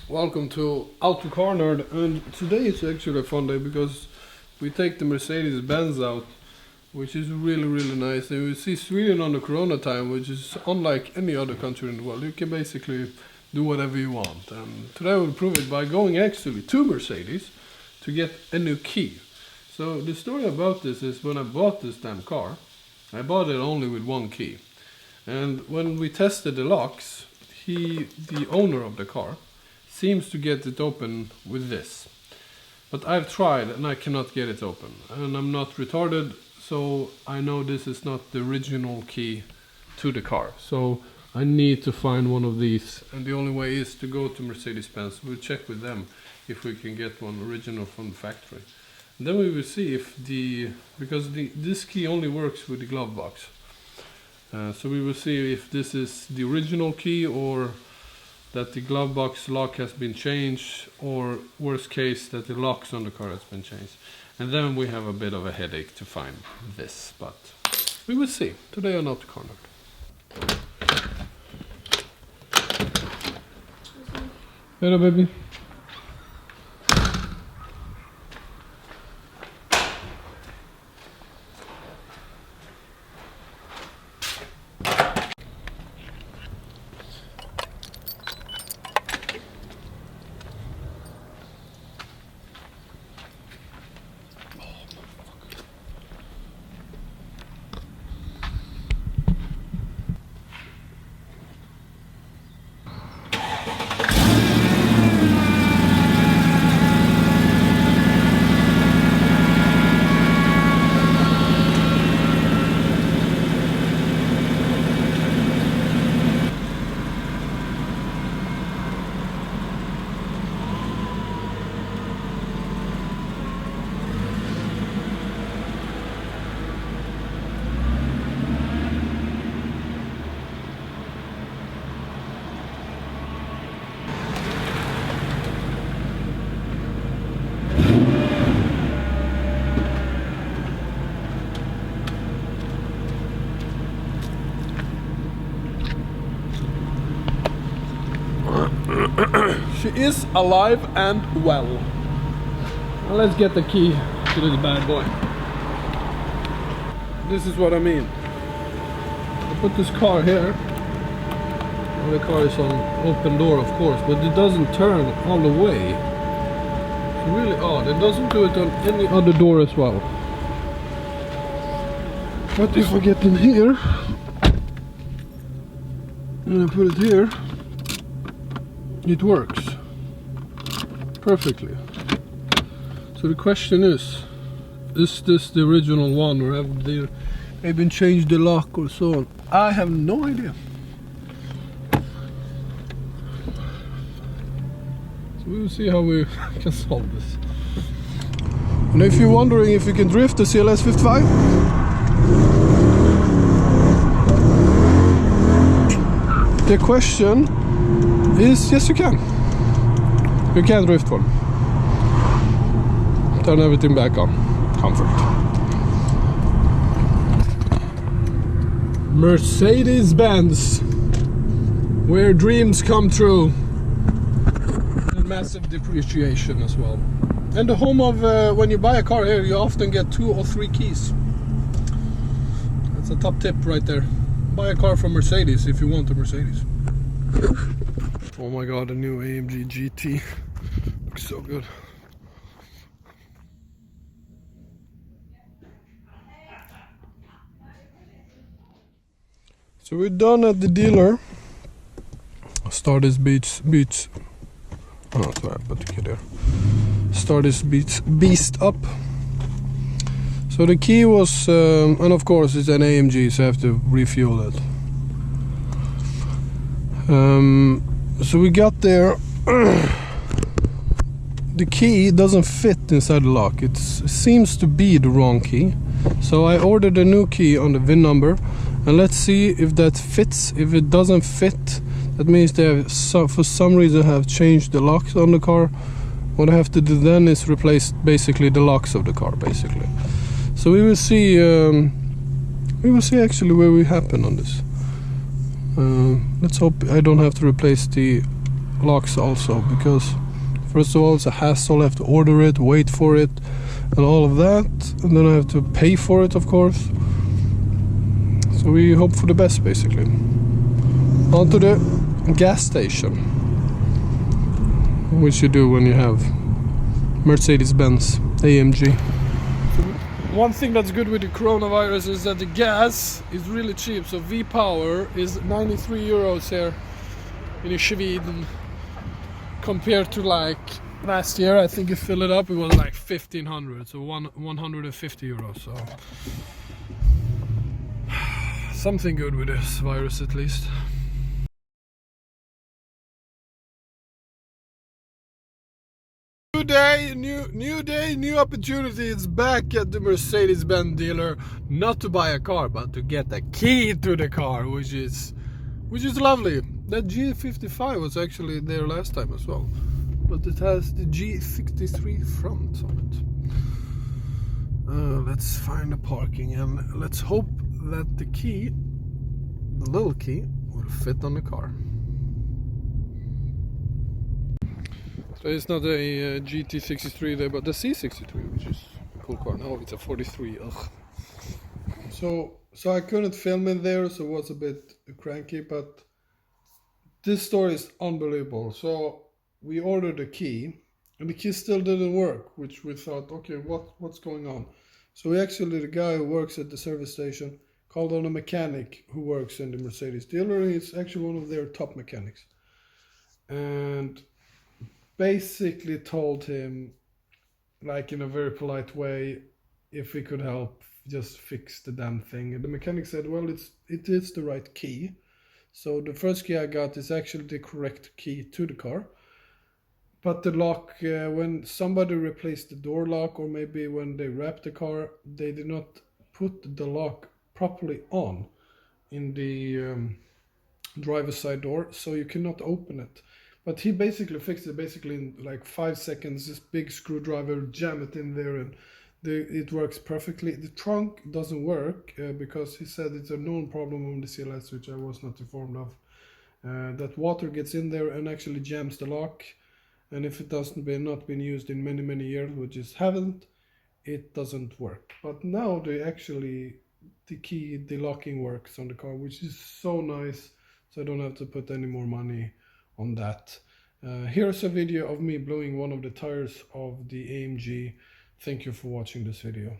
Welcome to Auto Car Nerd, and today it's actually a fun day because we take the Mercedes Benz out, which is really nice. And we see Sweden on the Corona time, which is unlike any other country in the world. You can basically do whatever you want, and today we'll prove it by going actually to Mercedes to get a new key. So the story about this is when I bought this damn car, I bought it only with one key, and when we tested the locks, the owner of the car, seems to get it open with this. But I've tried and I cannot get it open. And I'm not retarded, so I know this is not the original key to the car. So I need to find one of these. And the only way is to go to Mercedes-Benz. We'll check with them if we can get one original from the factory. And then we will see if this key only works with the glove box. So we will see if this is the original key or that the glove box lock has been changed, or worst case that the locks on the car has been changed. And then we have a bit of a headache to find this, but we will see. Today on Auto Car Nerd. Hello baby. She is alive and well. Now let's get the key to this bad boy. This is what I mean. I put this car here. Well, the car is on open door, of course, but it doesn't turn all the way. It's really odd. It doesn't do it on any other door as well. But if I get in here and I put it here, it works perfectly. So the question is this the original one, or have they been changed the lock or so on? I have no idea. So we will see how we can solve this. And if you're wondering if you can drift the CLS 55, the question is, yes you can. You can drift one. Turn everything back on. Comfort. Mercedes-Benz, where dreams come true. And massive depreciation as well. And the home of, when you buy a car here, you often get 2 or 3 keys. That's a top tip right there. Buy a car from Mercedes if you want a Mercedes. Oh my god, the new AMG GT looks so good. So we're done at the dealer. Start this beast. Oh, sorry, I put the key there. Start this beast up. So the key was, and of course it's an AMG, so I have to refuel it. So we got there. The key doesn't fit inside the lock. It seems to be the wrong key. So I ordered a new key on the VIN number, and let's see if that fits. If it doesn't fit, that means they have for some reason have changed the locks on the car. What I have to do then is replace basically the locks of the car, basically. So we will see. We will see actually where we happen on this. Let's hope I don't have to replace the locks also, because first of all it's a hassle. I have to order it, wait for it, and all of that, and then I have to pay for it, of course. So we hope for the best, basically. On to the gas station, which you do when you have Mercedes-Benz AMG. One thing that's good with the coronavirus is that the gas is really cheap. So V-Power is 93 euros here in Sweden, compared to like last year. I think you fill it up, it was like 1500, so 150 euros. So something good with this virus, at least. New day, new opportunity. It's back at the Mercedes-Benz dealer, not to buy a car, but to get a key to the car, which is lovely. That G55 was actually there last time as well, but it has the G63 front on it. Let's find a parking, and let's hope that the key, the little key, will fit on the car. So it's not a GT63 there, but the C63, which is a cool car. No, it's a 43. Ugh. So I couldn't film in there, so it was a bit cranky, but this story is unbelievable. So we ordered a key, and the key still didn't work, which we thought, okay, what's going on? So the guy who works at the service station called on a mechanic who works in the Mercedes dealer. He's actually one of their top mechanics, and basically told him, like in a very polite way, if we could help just fix the damn thing. And the mechanic said, well, it is the right key. So the first key I got is actually the correct key to the car, but the lock, when somebody replaced the door lock, or maybe when they wrapped the car, they did not put the lock properly on in the driver's side door, so you cannot open it. But he basically fixed it in like 5 seconds. This big screwdriver, jam it in there, and it works perfectly. The trunk doesn't work because he said it's a known problem on the CLS, which I was not informed of. That water gets in there and actually jams the lock, and if it not been used in many years, which it haven't, it doesn't work. But now the locking works on the car, which is so nice. So I don't have to put any more money on that. Here's a video of me blowing one of the tires of the AMG. Thank you for watching this video.